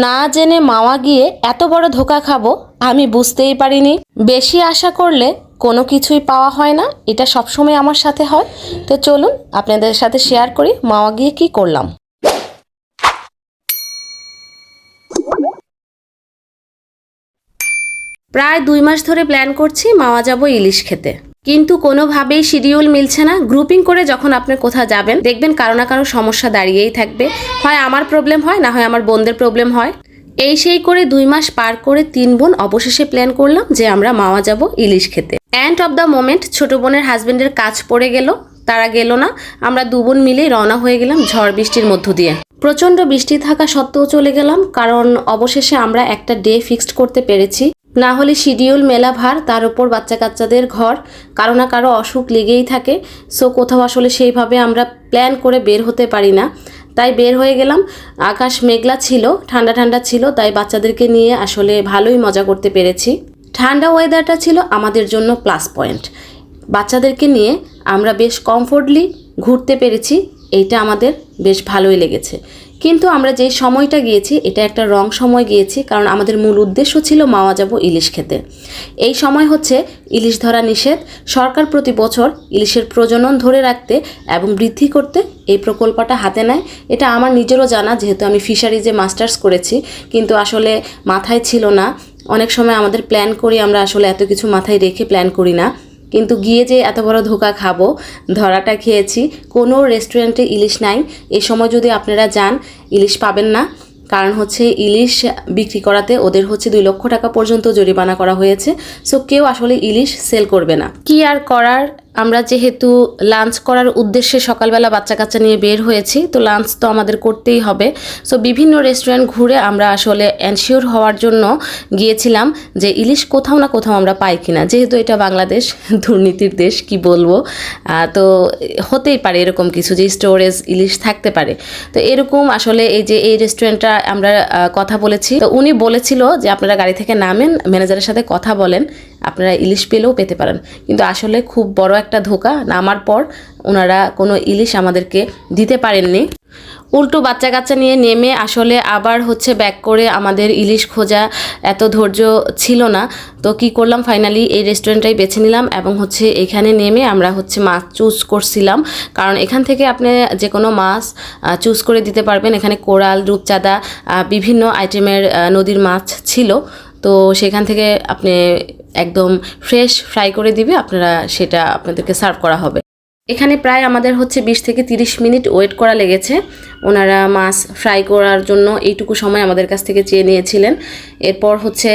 না জেনে মাওয়া গিয়ে এত বড় ধোঁকা খাবো আমি বুঝতেই পারিনি। বেশি আশা করলে কোনো কিছুই পাওয়া হয় না, এটা সবসময় আমার সাথে হয়। তো চলুন আপনাদের সাথে শেয়ার করি মাওয়া গিয়ে কি করলাম। প্রায় 2 মাস ধরে প্ল্যান করছি মাওয়া যাব ইলিশ খেতে, কিন্তু কোনোভাবেই শিডিউল মিলছে না। গ্রুপিং করে যখন আপনি কোথাও যাবেন দেখবেন কারো না কারো সমস্যা দাঁড়িয়েই থাকবে, হয় আমার প্রবলেম হয়, না হয় আমার বোনদের প্রবলেম হয়। এই সেই করে 2 মাস পার করে 3 বোন অবশেষে প্ল্যান করলাম যে আমরা মাওয়া যাব ইলিশ খেতে। এন্ড অফ দ্য মোমেন্ট ছোট বোনের হাজবেন্ডের কাজ পড়ে গেল, তারা গেল না। আমরা 2 বোন মিলেই রওনা হয়ে গেলাম ঝড় বৃষ্টির মধ্য দিয়ে। প্রচণ্ড বৃষ্টি থাকা সত্ত্বেও চলে গেলাম, কারণ অবশেষে আমরা একটা ডে ফিক্সড করতে পেরেছি। না হলে শিডিউল মেলা ভার, তার উপর বাচ্চা কাচ্চাদের ঘর, কারো না কারো অসুখ লেগেই থাকে। সো কোথাও আসলে সেইভাবে আমরা প্ল্যান করে বের হতে পারি না, তাই বের হয়ে গেলাম। আকাশ মেঘলা ছিল, ঠান্ডা ঠান্ডা ছিল, তাই বাচ্চাদেরকে নিয়ে আসলে ভালোই মজা করতে পেরেছি। ঠান্ডা ওয়েদারটা ছিল আমাদের জন্য প্লাস পয়েন্ট। বাচ্চাদেরকে নিয়ে আমরা বেশ কমফোর্টলি ঘুরতে পেরেছি, এইটা আমাদের বেশ ভালোই লেগেছে। কিন্তু আমরা যেই সময়টা গিয়েছি এটা একটা রং সময় গিয়েছি, কারণ আমাদের মূল উদ্দেশ্য ছিল মাওয়া যাব ইলিশ খেতে। এই সময় হচ্ছে ইলিশ ধরা নিষেধ। সরকার প্রতি বছর ইলিশের প্রজনন ধরে রাখতে এবং বৃদ্ধি করতে এই প্রকল্পটা হাতে নেয়। এটা আমার নিজেরও জানা, যেহেতু আমি ফিশারিজে মাস্টার্স করেছি, কিন্তু আসলে মাথায় ছিল না। অনেক সময় আমাদের প্ল্যান করি, আমরা আসলে এত কিছু মাথায় রেখে প্ল্যান করি না। কিন্তু গিয়ে যে এত বড় ধোঁকা খাবো, ধরাটা খেয়েছি। কোনো রেস্টুরেন্টে ইলিশ নাই। এই সময় যদি আপনারা যান ইলিশ পাবেন না, কারণ হচ্ছে ইলিশ বিক্রি করাতে ওদের হচ্ছে 2 লক্ষ টাকা পর্যন্ত জরিমানা করা হয়েছে। সো কেউ আসলে ইলিশ সেল করবে না। কি আর করার, আমরা যেহেতু লাঞ্চ করার উদ্দেশ্যে সকালবেলা বাচ্চা কাচ্চা নিয়ে বের হয়েছি, তো লাঞ্চ তো আমাদের করতেই হবে। সো বিভিন্ন রেস্টুরেন্ট ঘুরে আমরা আসলে এনশিওর হওয়ার জন্য গিয়েছিলাম যে ইলিশ কোথাও না কোথাও আমরা পাই কিনা। যেহেতু এটা বাংলাদেশ, দুর্নীতির দেশ, কি বলবো, তো হতেই পারে এরকম কিছু যে স্টোরেজ ইলিশ থাকতে পারে। তো এরকম আসলে এই যে এই রেস্টুরেন্টটা আমরা কথা বলেছি, তো উনি বলেছিল যে আপনারা গাড়ি থেকে নামেন, ম্যানেজারের সাথে কথা বলেন, আপনারা ইলিশ পেলেও পেতে পারেন। কিন্তু আসলে খুব বড় একটা ধোঁকা, নামার পর ওনারা কোনো ইলিশ আমাদেরকে দিতে পারেননি। উল্টো বাচ্চা কাচ্চা নিয়ে নেমে আসলে আবার হচ্ছে ব্যাক করে আমাদের ইলিশ খোঁজা এত ধৈর্য ছিল না। তো কি করলাম, ফাইনালি এই রেস্টুরেন্টটাই বেছে নিলাম এবং হচ্ছে এখানে নেমে আমরা হচ্ছে মাছ চুজ করছিলাম, কারণ এখান থেকে আপনি যে কোনো মাছ চুজ করে দিতে পারবেন। এখানে কোরাল, রূপচাঁদা, বিভিন্ন আইটেমের নদীর মাছ ছিল। তো সেখান থেকে আপনি একদম ফ্রেশ ফ্রাই করে দিবে, আপনারা সেটা আপনাদেরকে সার্ভ করা হবে। এখানে প্রায় আমাদের হচ্ছে 20 থেকে 30 মিনিট ওয়েট করা লেগেছে। ওনারা মাছ ফ্রাই করার জন্য এইটুকু সময় আমাদের কাছ থেকে চেয়ে নিয়েছিলেন। এরপর হচ্ছে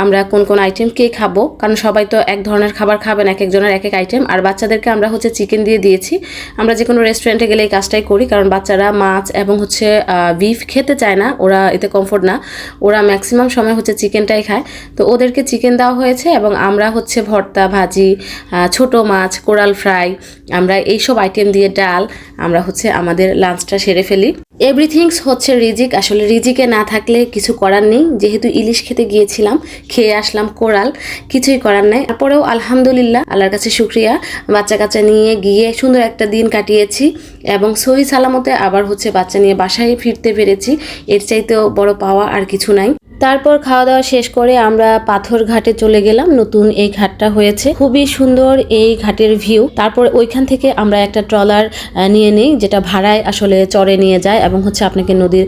আমরা কোন কোন আইটেম কে খাবো, কারণ সবাই তো এক ধরনের খাবার খাবেন, এক একজনের এক এক আইটেম। আর বাচ্চাদেরকে আমরা হচ্ছে চিকেন দিয়ে দিয়েছি। আমরা যে কোনো রেস্টুরেন্টে গেলে এই কাজটাই করি, কারণ বাচ্চারা মাছ এবং হচ্ছে বিফ খেতে চায় না, ওরা এতে কমফোর্ট না, ওরা ম্যাক্সিমাম সময় হচ্ছে চিকেনটাই খায়। তো ওদেরকে চিকেন দেওয়া হয়েছে এবং আমরা হচ্ছে ভর্তা, ভাজি, ছোট মাছ, কোরাল ফ্রাই, আমরা এইসব আইটেম দিয়ে ডাল, আমরা হচ্ছে আমাদের লাঞ্চটা সেরে ফেলি। এভরিথিংস হচ্ছে রিজিক। আসলে রিজিকে না থাকলে কিছু করার নেই। যেহেতু ইলিশ খেতে গিয়েছিলাম, খেয়ে আসলাম কোরাল, কিছুই করার নাই। তারপরেও আলহামদুলিল্লাহ, আল্লাহর কাছে শুক্রিয়া, বাচ্চা কাচ্চা নিয়ে গিয়ে সুন্দর একটা দিন কাটিয়েছি এবং সহি সালামতে আবার হচ্ছে বাচ্চা নিয়ে বাসায় ফিরতে পেরেছি। এর চাইতেও বড় পাওয়া আর কিছু নাই। তারপর খাওয়া দাওয়া শেষ করে আমরা পাথর ঘাটে চলে গেলাম। নতুন এই ঘাটটা হয়েছে, খুবই সুন্দর এই ঘাটের ভিউ। তারপর ওইখান থেকে আমরা একটা ট্রলার নিয়ে নিই, যেটা ভাড়ায় আসলে চরে নিয়ে যায় এবং হচ্ছে আপনাকে নদীর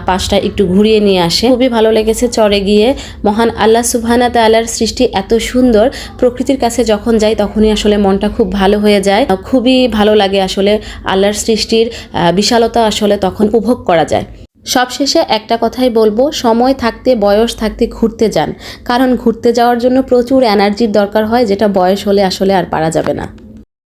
পাশটা একটু ঘুরিয়ে নিয়ে আসে। খুবই ভালো লেগেছে চরে গিয়ে। মহান আল্লাহ সুবহানাহু তাআলার সৃষ্টি এত সুন্দর, প্রকৃতির কাছে যখন যাই তখনই আসলে মনটা খুব ভালো হয়ে যায়। খুবই ভালো লাগে আসলে আল্লাহর সৃষ্টির বিশালতা আসলে তখন উপভোগ করা যায়। সবশেষে একটা কথাই বলবো, সময় থাকতে, বয়স থাকতে ঘুরতে যান, কারণ ঘুরতে যাওয়ার জন্য প্রচুর এনার্জির দরকার হয়, যেটা বয়স হলে আসলে আর পারা যাবে না।